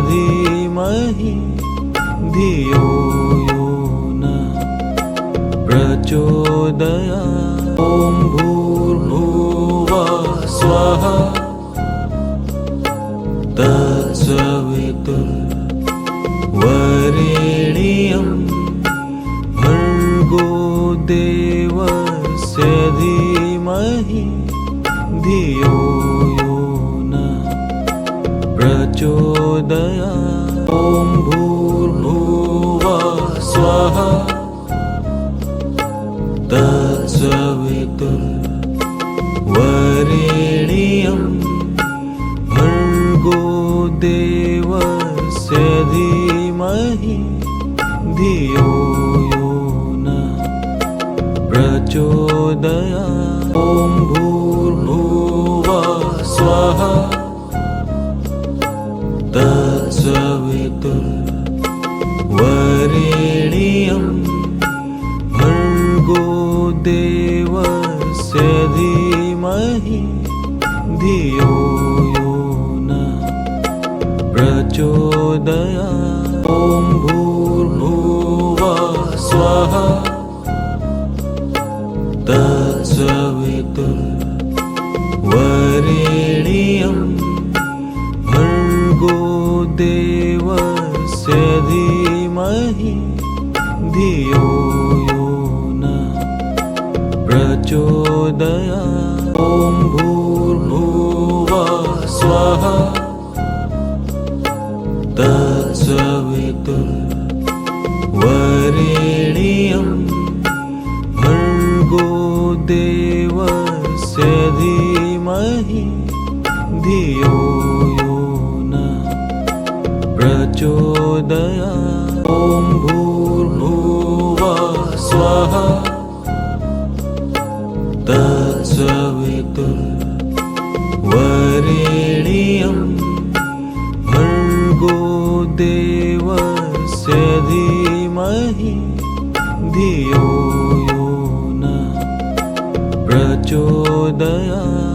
धीमहि धियो यो न प्रचोदयात्। ॐ भूर्भुवः स्वः तत्सवितुर्वरेण्यं भर्गो देवस्य धीमहि धियो यो न प्रचोदयात्। ॐ भूर्भुवः स्वः तत्सवितुर्वरेण्यं भर्गो देवस्य धीमहि धियो यो न प्रचोदयात्। ॐ भूर्भुवः स्वः तत्सवितुर्वरेण्यं भर्गो देवस्य धीमहि धियो यो न प्रचोदयात्। ॐ भूर्भुवः स्वः तत्सवितुर्वरेण्यं भर्गो देवस्य धीमहि धियो यो न प्रचोदयात्। ॐ भूर्भुवः स्वः तत्सवितुर्वरेण्यं भर्गो देवस्य धीमहि धियो यो न प्रचोदयात्। ॐ भूर्भुवः स्वः तत्सवितुर्वरेण्यं भर्गो देवस्य धीमहि धियो यो न प्रचोदयात्।